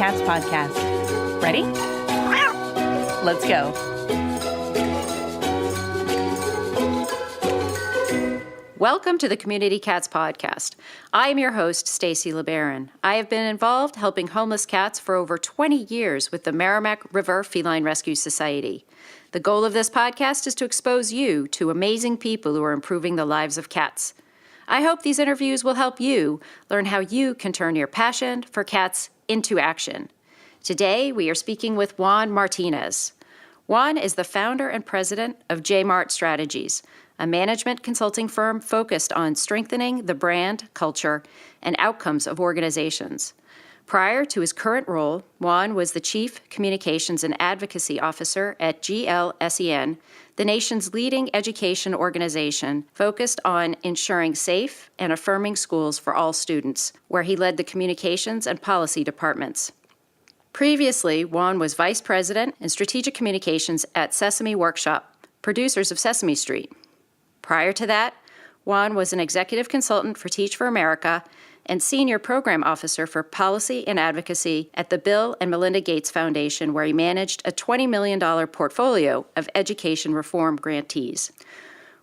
Cats podcast. Ready? Let's go. Welcome to the Community Cats podcast. I am your host, Stacy LeBaron. I have been involved helping homeless cats for over 20 years with the Merrimack River Feline Rescue Society. The goal of this podcast is to expose you to amazing people who are improving the lives of cats. I hope these interviews will help you learn how you can turn your passion for cats into action. Today, we are speaking with Juan Martinez. Juan is the founder and president of JMart Strategies, a management consulting firm focused on strengthening the brand, culture, and outcomes of organizations. Prior to his current role, Juan was the Chief Communications and Advocacy Officer at GLSEN, the nation's leading education organization focused on ensuring safe and affirming schools for all students, where he led the communications and policy departments. Previously, Juan was Vice President in Strategic Communications at Sesame Workshop, producers of Sesame Street. Prior to that, Juan was an executive consultant for Teach for America and senior program officer for policy and advocacy at the Bill and Melinda Gates Foundation, where he managed a $20 million portfolio of education reform grantees.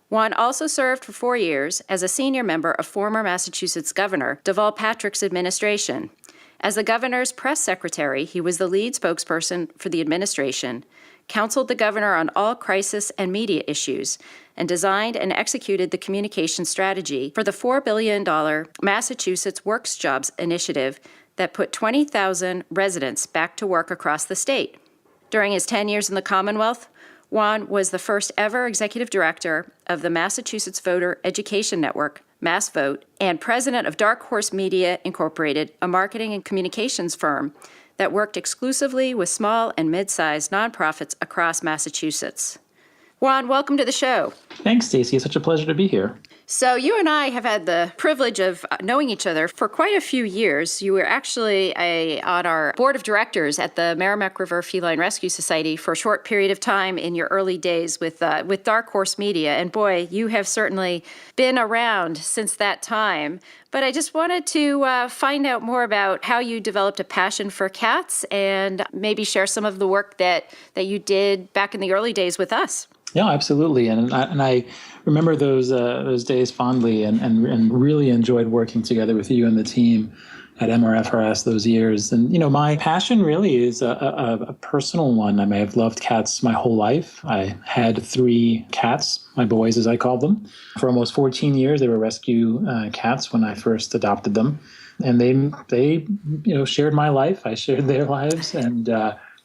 Juan also served for 4 years as a senior member of former Massachusetts Governor Deval Patrick's administration. As the governor's press secretary, he was the lead spokesperson for the administration, counseled the governor on all crisis and media issues, and designed and executed the communication strategy for the $4 billion Massachusetts Works Jobs initiative that put 20,000 residents back to work across the state. During his 10 years in the Commonwealth, Juan was the first ever executive director of the Massachusetts Voter Education Network, MassVote, and president of Dark Horse Media Incorporated, a marketing and communications firm that worked exclusively with small and mid-sized nonprofits across Massachusetts. Juan, welcome to the show. Thanks, Stacy. It's such a pleasure to be here. So you and I have had the privilege of knowing each other for quite a few years. You were actually on our board of directors at the Merrimack River Feline Rescue Society for a short period of time in your early days with Dark Horse Media. And boy, you have certainly been around since that time. But I just wanted to find out more about how you developed a passion for cats and maybe share some of the work that you did back in the early days with us. Yeah, absolutely. And I remember those days fondly and really enjoyed working together with you and the team at MRFRS those years. And, you know, my passion really is a personal one. I may have loved cats my whole life. I had 3 cats, my boys as I called them. For almost 14 years, they were rescue cats when I first adopted them. And they shared my life. I shared their lives. And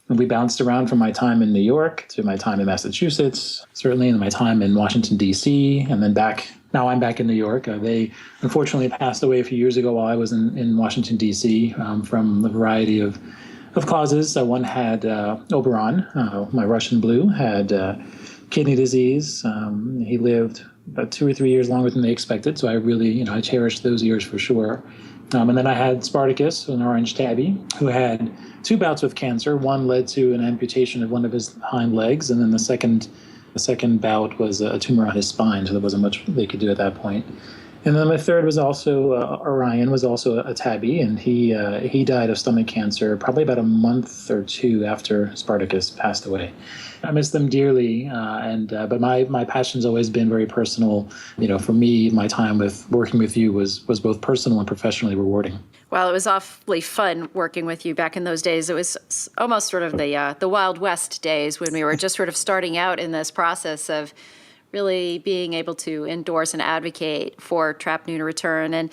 we bounced around from my time in New York to my time in Massachusetts, certainly in my time in Washington, D.C., and then now I'm back in New York. They unfortunately passed away a few years ago while I was in Washington, D.C., from a variety of causes. One had Oberon, my Russian blue, had kidney disease. He lived about 2 or 3 years longer than they expected, so I really, I cherished those years for sure. And then I had Spartacus, an orange tabby, who had 2 bouts with cancer. One led to an amputation of one of his hind legs, and then the second bout was a tumor on his spine, so there wasn't much they could do at that point. And then my third was also Orion, was also a tabby, and he died of stomach cancer probably about a month or 2 after Spartacus passed away. I miss them dearly, but my passion's always been very personal. For me, my time working with you was both personal and professionally rewarding. Well, it was awfully fun working with you back in those days. It was almost sort of the Wild West days when we were just sort of starting out in this process of really being able to endorse and advocate for trap, neuter, return. And,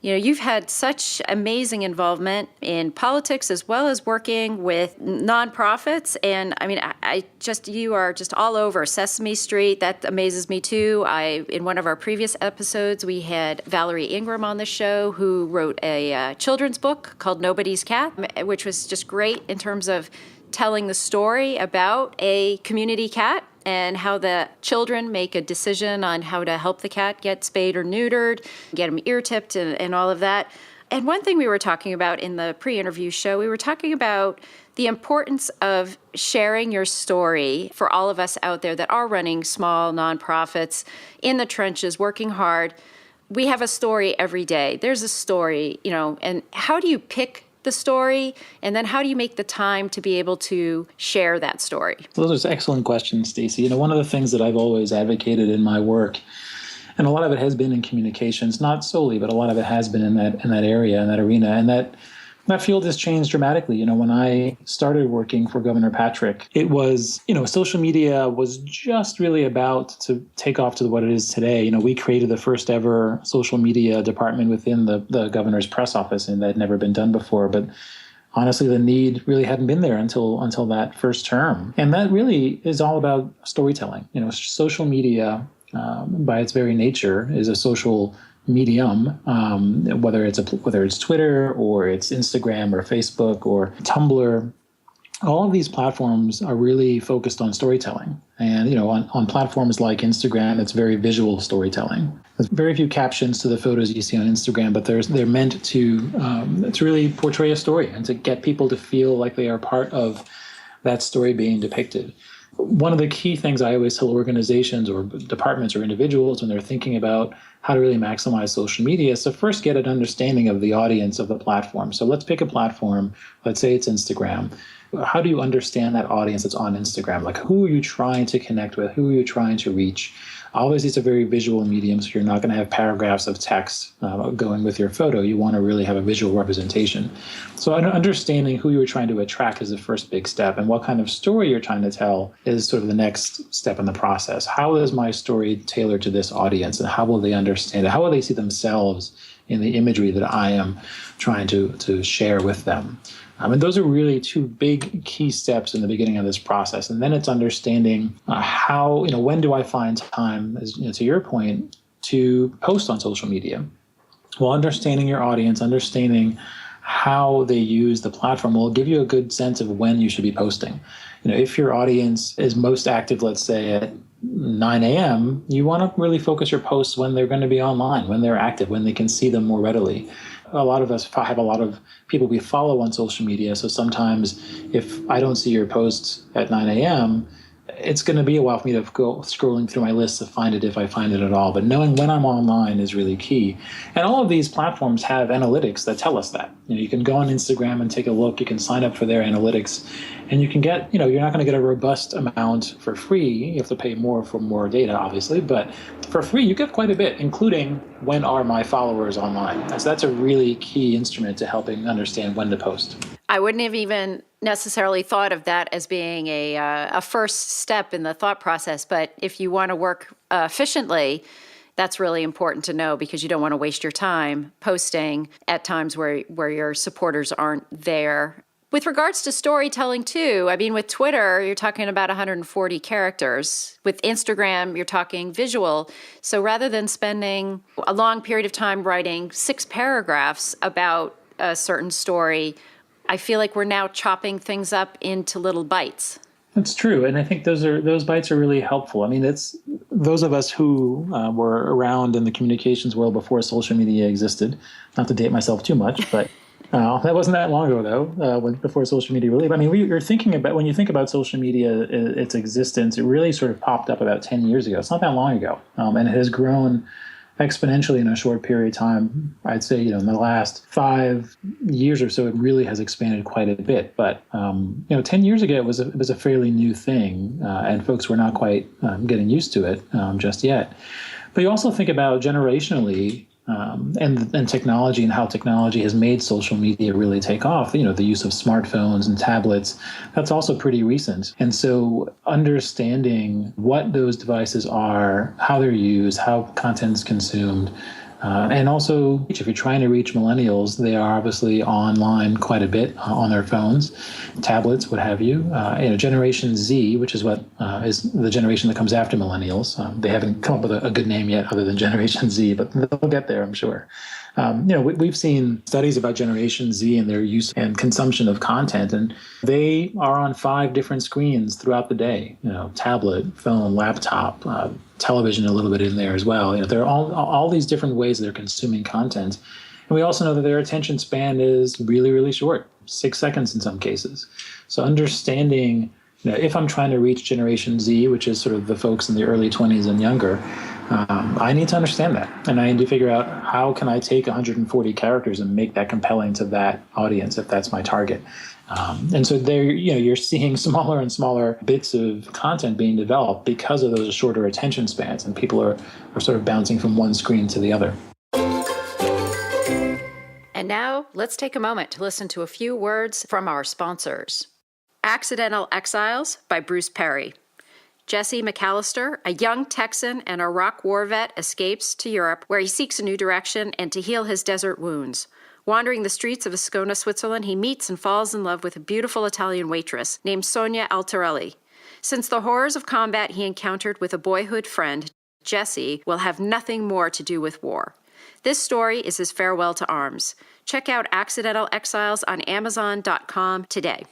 you've had such amazing involvement in politics as well as working with nonprofits. And you are just all over Sesame Street. That amazes me too. In one of our previous episodes, we had Valerie Ingram on the show who wrote a children's book called Nobody's Cat, which was just great in terms of telling the story about a community cat and how the children make a decision on how to help the cat get spayed or neutered, get them ear tipped and all of that. And one thing we were talking about in the pre-interview show, we were talking about the importance of sharing your story for all of us out there that are running small nonprofits in the trenches, working hard. We have a story every day. There's a story, and how do you pick the story? And then how do you make the time to be able to share that story? Those are excellent questions, Stacey. One of the things that I've always advocated in my work, and a lot of it has been in communications, not solely, but a lot of it has been in that area, in that arena, and that field has changed dramatically. When I started working for Governor Patrick, it was, social media was just really about to take off to what it is today. We created the first ever social media department within the governor's press office, and that had never been done before. But honestly, the need really hadn't been there until that first term. And that really is all about storytelling. Social media, by its very nature, is a social medium, whether it's Twitter or it's Instagram or Facebook or Tumblr. All of these platforms are really focused on storytelling. And, on platforms like Instagram, it's very visual storytelling. There's very few captions to the photos you see on Instagram, but they're meant to really portray a story and to get people to feel like they are part of that story being depicted. One of the key things I always tell organizations or departments or individuals when they're thinking about how to really maximize social media is to first get an understanding of the audience of the platform. So let's pick a platform. Let's say it's Instagram. How do you understand that audience that's on Instagram? Like, who are you trying to connect with? Who are you trying to reach? Obviously, it's a very visual medium, so you're not going to have paragraphs of text going with your photo. You want to really have a visual representation. So understanding who you're trying to attract is the first big step, and what kind of story you're trying to tell is sort of the next step in the process. How is my story tailored to this audience, and how will they understand it? How will they see themselves in the imagery that I am trying to share with them? And those are really two big key steps in the beginning of this process. And then it's understanding how, when do I find time, as to your point, to post on social media? Well, understanding your audience, understanding how they use the platform will give you a good sense of when you should be posting. If your audience is most active, let's say at 9 a.m., you want to really focus your posts when they're going to be online, when they're active, when they can see them more readily. A lot of us have a lot of people we follow on social media. So sometimes if I don't see your posts at 9 a.m., it's going to be a while for me to go scrolling through my list to find it if I find it at all. But knowing when I'm online is really key. And all of these platforms have analytics that tell us that. You can go on Instagram and take a look. You can sign up for their analytics. And you can get, you're not going to get a robust amount for free. You have to pay more for more data, obviously. But for free, you get quite a bit, including when are my followers online. So that's a really key instrument to helping understand when to post. I wouldn't have even necessarily thought of that as being a first step in the thought process. But if you want to work efficiently, that's really important to know, because you don't want to waste your time posting at times where your supporters aren't there. With regards to storytelling too, with Twitter, you're talking about 140 characters. With Instagram, you're talking visual. So rather than spending a long period of time writing 6 paragraphs about a certain story, I feel like we're now chopping things up into little bites. That's true. And I think those bites are really helpful. it's those of us who were around in the communications world before social media existed, not to date myself too much, but that wasn't that long ago, though, before social media really. But you're thinking about, when you think about social media, its existence, it really sort of popped up about 10 years ago. It's not that long ago. And it has grown exponentially in a short period of time. I'd say, in the last 5 years or so, it really has expanded quite a bit. But, 10 years ago, it was a fairly new thing, and folks were not quite getting used to it just yet. But you also think about generationally, and technology and how technology has made social media really take off. The use of smartphones and tablets, that's also pretty recent. And so understanding what those devices are, how they're used, how content's consumed, and also if you're trying to reach millennials, they are obviously online quite a bit on their phones, tablets, what have you. Generation Z, which is what is the generation that comes after millennials. They haven't come up with a good name yet other than Generation Z, but they'll get there, I'm sure. We've seen studies about Generation Z and their use and consumption of content, and they are on 5 different screens throughout the day. Tablet, phone, laptop, television, a little bit in there as well. There are all these different ways they're consuming content. And we also know that their attention span is really, really short, 6 seconds in some cases. So understanding, if I'm trying to reach Generation Z, which is sort of the folks in the early 20s and younger, I need to understand that. And I need to figure out how can I take 140 characters and make that compelling to that audience if that's my target. And so there, you're seeing smaller and smaller bits of content being developed because of those shorter attention spans, and people are sort of bouncing from one screen to the other. And now let's take a moment to listen to a few words from our sponsors. Accidental Exiles by Bruce Perry. Jesse McAllister, a young Texan and Iraq war vet, escapes to Europe where he seeks a new direction and to heal his desert wounds. Wandering the streets of Ascona, Switzerland, he meets and falls in love with a beautiful Italian waitress named Sonia Altarelli. Since the horrors of combat he encountered with a boyhood friend, Jesse will have nothing more to do with war. This story is his farewell to arms. Check out Accidental Exiles on Amazon.com today.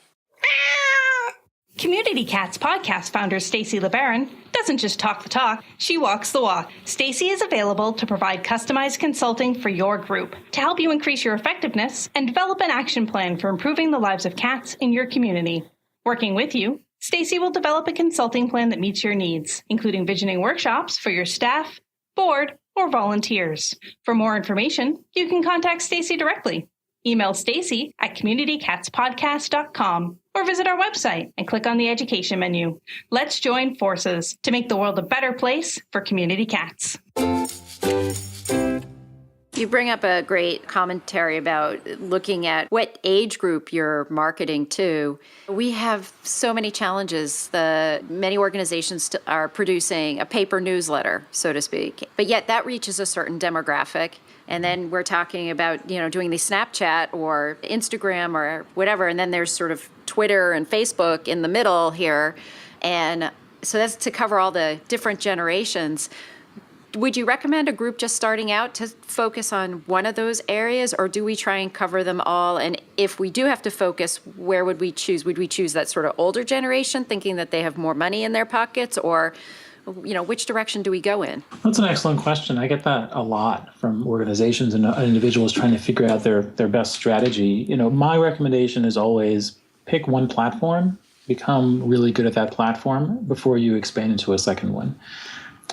Community Cats podcast founder Stacy LeBaron doesn't just talk the talk, she walks the walk. Stacy is available to provide customized consulting for your group to help you increase your effectiveness and develop an action plan for improving the lives of cats in your community. Working with you, Stacy will develop a consulting plan that meets your needs, including visioning workshops for your staff, board, or volunteers. For more information, you can contact Stacy directly. Email Stacy at communitycatspodcast.com or visit our website and click on the education menu. Let's join forces to make the world a better place for community cats. You bring up a great commentary about looking at what age group you're marketing to. We have so many challenges. Many organizations are producing a paper newsletter, so to speak, but yet that reaches a certain demographic. And then we're talking about, doing the Snapchat or Instagram or whatever. And then there's sort of Twitter and Facebook in the middle here. And so that's to cover all the different generations. Would you recommend a group just starting out to focus on one of those areas, or do we try and cover them all? And if we do have to focus, where would we choose? Would we choose that sort of older generation, thinking that they have more money in their pockets, or which direction do we go in? That's an excellent question. I get that a lot from organizations and individuals trying to figure out their best strategy. My recommendation is always pick one platform, become really good at that platform before you expand into a second one.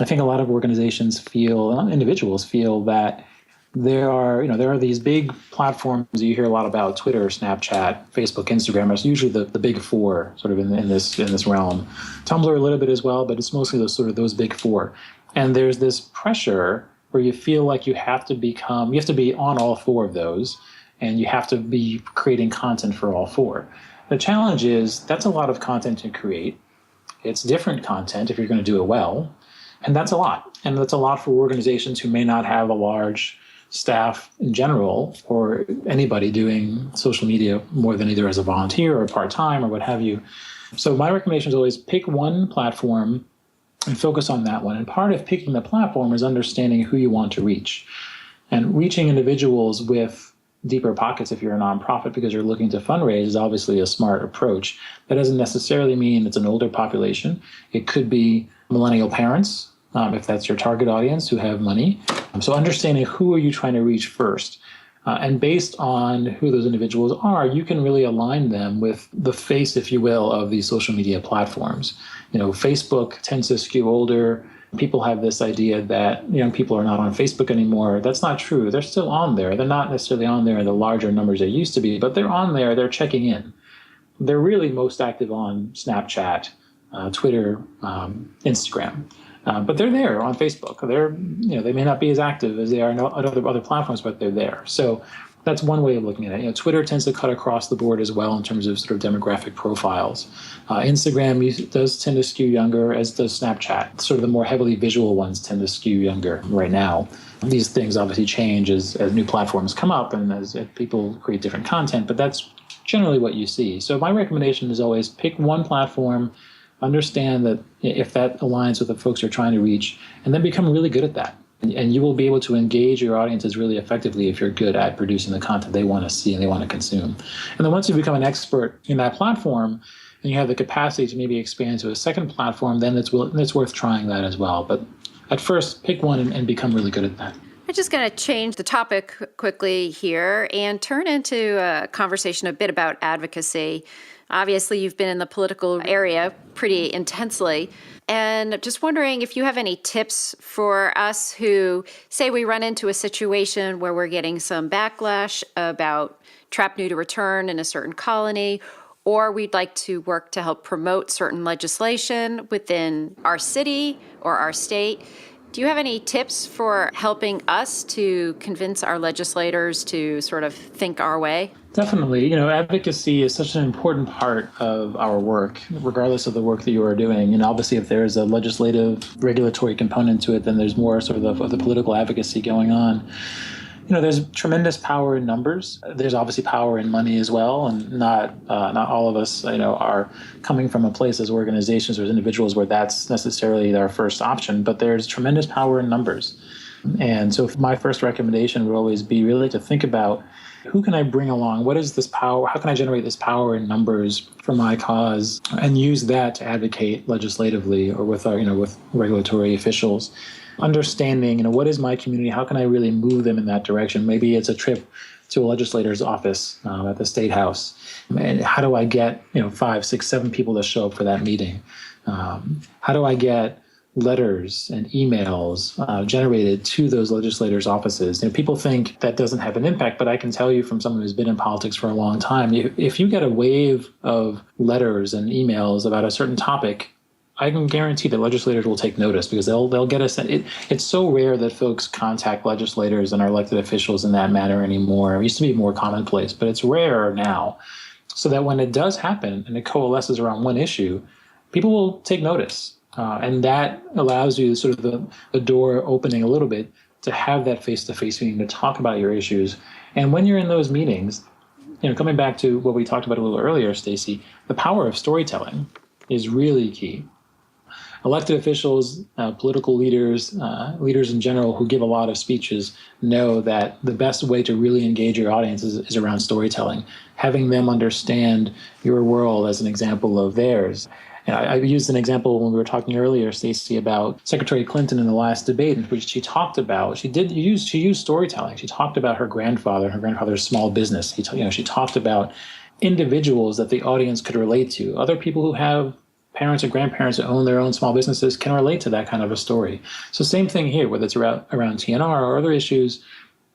I think a lot of organizations individuals feel that there are these big platforms you hear a lot about: Twitter, Snapchat, Facebook, Instagram. It's usually the big four sort of in this realm. Tumblr a little bit as well, but it's mostly those big four. And there's this pressure where you feel like you have to be on all four of those, and you have to be creating content for all four. The challenge is that's a lot of content to create. It's different content if you're going to do it well, and that's a lot. And that's a lot for organizations who may not have a large staff in general, or anybody doing social media more than either as a volunteer or part-time or what have you. So my recommendation is always pick one platform and focus on that one. And part of picking the platform is understanding who you want to reach. And reaching individuals with deeper pockets, if you're a nonprofit because you're looking to fundraise, is obviously a smart approach. That doesn't necessarily mean it's an older population. It could be millennial parents, if that's your target audience, who have money. So understanding who are you trying to reach first. And based on who those individuals are, you can really align them with the face, if you will, of these social media platforms. Facebook tends to skew older. People have this idea that young people are not on Facebook anymore. That's not true. They're still on there. They're not necessarily on there in the larger numbers they used to be, but they're on there. They're checking in. They're really most active on Snapchat, Twitter, Instagram. But they're there on Facebook. They may not be as active as they are on other platforms, but they're there. So that's one way of looking at it. Twitter tends to cut across the board as well in terms of sort of demographic profiles. Instagram does tend to skew younger, as does Snapchat. Sort of the more heavily visual ones tend to skew younger right now. These things obviously change as new platforms come up and as people create different content, but that's generally what you see. So my recommendation is always pick one platform, understand that if that aligns with the folks you're trying to reach, and then become really good at that. And you will be able to engage your audiences really effectively if you're good at producing the content they want to see and they want to consume. And then once you become an expert in that platform and you have the capacity to maybe expand to a second platform, then it's worth trying that as well. But at first, pick one and become really good at that. I'm just going to change the topic quickly here and turn into a conversation a bit about advocacy. Obviously, you've been in the political area pretty intensely. And just wondering if you have any tips for us who say we run into a situation where we're getting some backlash about trap new to return in a certain colony, or we'd like to work to help promote certain legislation within our city or our state. Do you have any tips for helping us to convince our legislators to sort of think our way? Definitely. Advocacy is such an important part of our work, regardless of the work that you are doing. And obviously, if there's a legislative regulatory component to it, then there's more sort of the political advocacy going on. There's tremendous power in numbers. There's obviously power in money as well, and not all of us, are coming from a place as organizations or as individuals where that's necessarily our first option. But there's tremendous power in numbers, and so my first recommendation would always be really to think about who can I bring along? What is this power? How can I generate this power in numbers for my cause, and use that to advocate legislatively or with with regulatory officials? Understanding, what is my community? How can I really move them in that direction? Maybe it's a trip to a legislator's office at the State House. And how do I get, 5, 6, 7 people to show up for that meeting? How do I get letters and emails generated to those legislators' offices? People think that doesn't have an impact, but I can tell you from someone who's been in politics for a long time, if you get a wave of letters and emails about a certain topic, I can guarantee that legislators will take notice because they'll get us. It's so rare that folks contact legislators and our elected officials in that manner anymore. It used to be more commonplace, but it's rare now. So that when it does happen and it coalesces around one issue, people will take notice. And that allows you sort of the door opening a little bit to have that face-to-face meeting to talk about your issues. And when you're in those meetings, coming back to what we talked about a little earlier, Stacey, the power of storytelling is really key. Elected officials, political leaders, leaders in general who give a lot of speeches know that the best way to really engage your audience is around storytelling, having them understand your world as an example of theirs. And I used an example when we were talking earlier, Stacey, about Secretary Clinton in the last debate, in which she talked about, she used storytelling. She talked about her grandfather's small business. She talked about individuals that the audience could relate to, other people who have parents or grandparents who own their own small businesses can relate to that kind of a story. So same thing here, whether it's around TNR or other issues,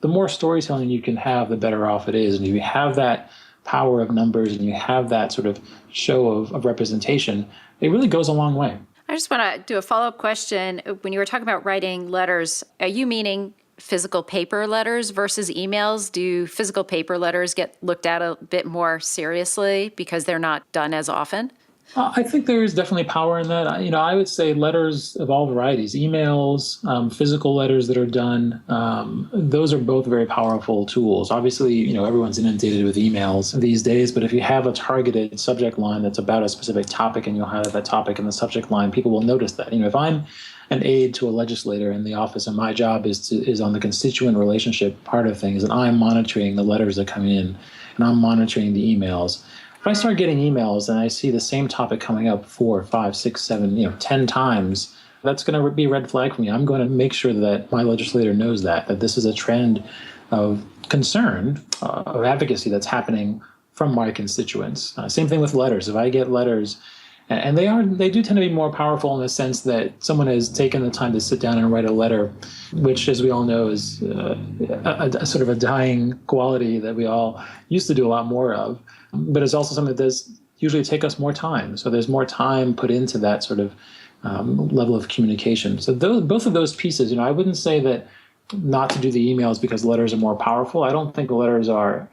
the more storytelling you can have, the better off it is. And if you have that power of numbers and you have that sort of show of representation, it really goes a long way. I just want to do a follow-up question. When you were talking about writing letters, are you meaning physical paper letters versus emails? Do physical paper letters get looked at a bit more seriously because they're not done as often? I think there is definitely power in that. I would say letters of all varieties, emails, physical letters that are done, those are both very powerful tools. Obviously, everyone's inundated with emails these days, but if you have a targeted subject line that's about a specific topic and you'll have that topic in the subject line, people will notice that. If I'm an aide to a legislator in the office and my job is on the constituent relationship part of things, and I'm monitoring the letters that come in and I'm monitoring the emails. If I start getting emails and I see the same topic coming up 4, 5, 6, 7, 10 times, that's going to be a red flag for me. I'm going to make sure that my legislator knows that this is a trend of concern, of advocacy that's happening from my constituents. Same thing with letters. If I get letters, and they do tend to be more powerful in the sense that someone has taken the time to sit down and write a letter, which, as we all know, is a sort of a dying quality that we all used to do a lot more of. But it's also something that does usually take us more time. So there's more time put into that sort of level of communication. So both of those pieces, I wouldn't say that not to do the emails because letters are more powerful. I don't think the letters are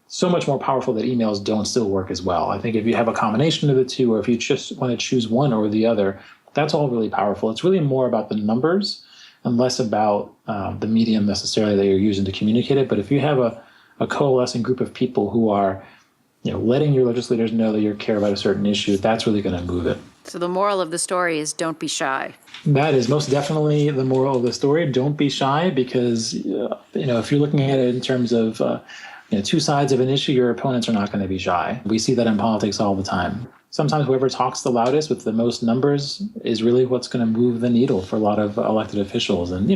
so much more powerful that emails don't still work as well. I think if you have a combination of the two, or if you just want to choose one or the other, that's all really powerful. It's really more about the numbers and less about the medium necessarily that you're using to communicate it. But if you have a coalescing group of people who are letting your legislators know that you care about a certain issue, that's really going to move it. So the moral of the story is don't be shy. That is most definitely the moral of the story. Don't be shy because, if you're looking at it in terms of two sides of an issue, your opponents are not going to be shy. We see that in politics all the time. Sometimes whoever talks the loudest with the most numbers is really what's going to move the needle for a lot of elected officials. And,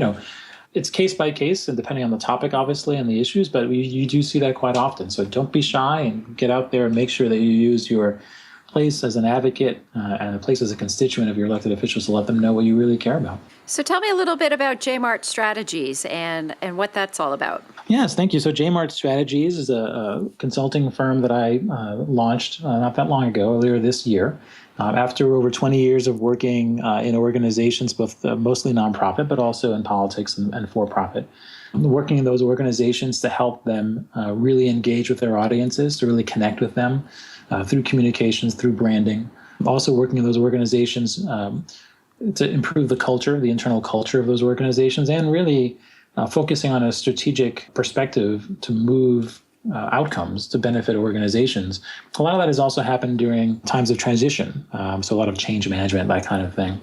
it's case by case and depending on the topic, obviously, and the issues, but you do see that quite often. So don't be shy and get out there and make sure that you use your place as an advocate and a place as a constituent of your elected officials to let them know what you really care about. So tell me a little bit about JMart Strategies and what that's all about. Yes, thank you. So JMart Strategies is a consulting firm that I launched not that long ago, earlier this year. After over 20 years of working in organizations, both mostly nonprofit, but also in politics and for-profit, working in those organizations to help them really engage with their audiences, to really connect with them through communications, through branding. Also working in those organizations to improve the culture, the internal culture of those organizations, and really focusing on a strategic perspective to move outcomes to benefit organizations. A lot of that has also happened during times of transition, so a lot of change management, that kind of thing.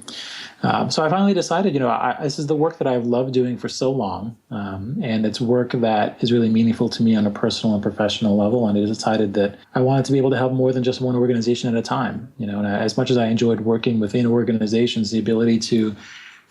So I finally decided, this is the work that I've loved doing for so long, and it's work that is really meaningful to me on a personal and professional level, and I decided that I wanted to be able to help more than just one organization at a time. And as much as I enjoyed working within organizations, the ability to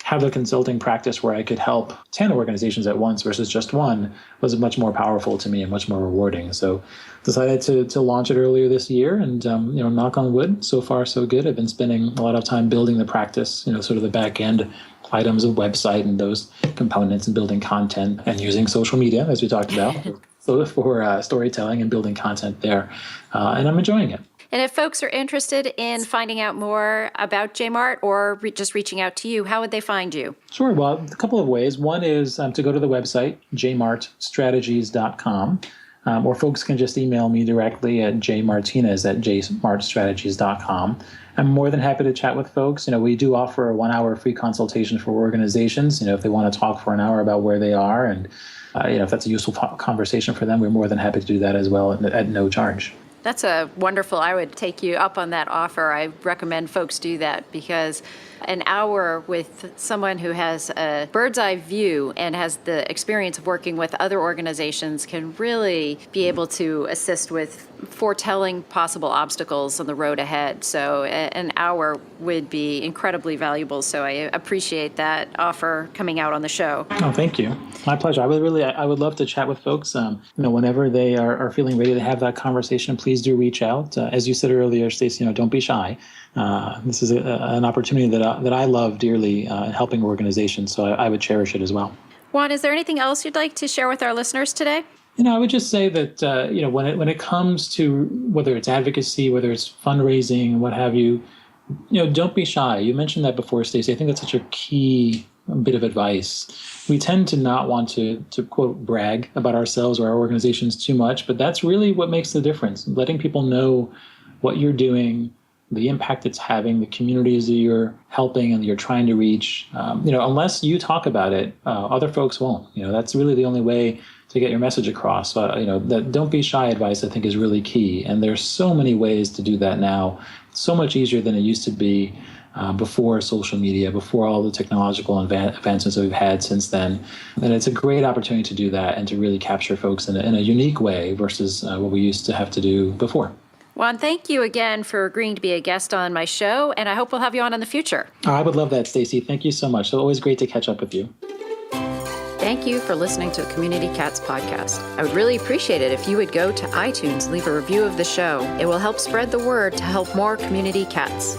have a consulting practice where I could help 10 organizations at once versus just one was much more powerful to me and much more rewarding. So decided to launch it earlier this year and, knock on wood, so far so good. I've been spending a lot of time building the practice, sort of the back end items of website and those components and building content and using social media, as we talked about, for storytelling and building content there. And I'm enjoying it. And if folks are interested in finding out more about JMart or just reaching out to you, how would they find you? Sure. Well, a couple of ways. One is to go to the website, jmartstrategies.com, or folks can just email me directly at jmartinez@jmartstrategies.com. I'm more than happy to chat with folks. We do offer a 1-hour free consultation for organizations, if they want to talk for an hour about where they are. And, if that's a useful conversation for them, we're more than happy to do that as well at no charge. That's a wonderful, I would take you up on that offer. I recommend folks do that because an hour with someone who has a bird's eye view and has the experience of working with other organizations can really be able to assist with foretelling possible obstacles on the road ahead. So an hour would be incredibly valuable. So I appreciate that offer coming out on the show. Oh, thank you. My pleasure. I would love to chat with folks. Whenever they are feeling ready to have that conversation, please do reach out. As you said earlier, Stacey, don't be shy. This is an opportunity that I love dearly in helping organizations. So I would cherish it as well. Juan, is there anything else you'd like to share with our listeners today? I would just say that, when it comes to whether it's advocacy, whether it's fundraising, what have you, don't be shy. You mentioned that before, Stacey. I think that's such a key bit of advice. We tend to not want to quote, brag about ourselves or our organizations too much, but that's really what makes the difference. Letting people know what you're doing, the impact it's having, the communities that you're helping and that you're trying to reach. Unless you talk about it, other folks won't. That's really the only way to get your message across. That don't be shy advice, I think, is really key. And there's so many ways to do that now, so much easier than it used to be before social media, before all the technological advancements that we've had since then. And it's a great opportunity to do that and to really capture folks in a unique way versus what we used to have to do before. Juan, thank you again for agreeing to be a guest on my show, and I hope we'll have you on in the future. I would love that, Stacey. Thank you so much. It's always great to catch up with you. Thank you for listening to the Community Cats podcast. I would really appreciate it if you would go to iTunes and leave a review of the show. It will help spread the word to help more community cats.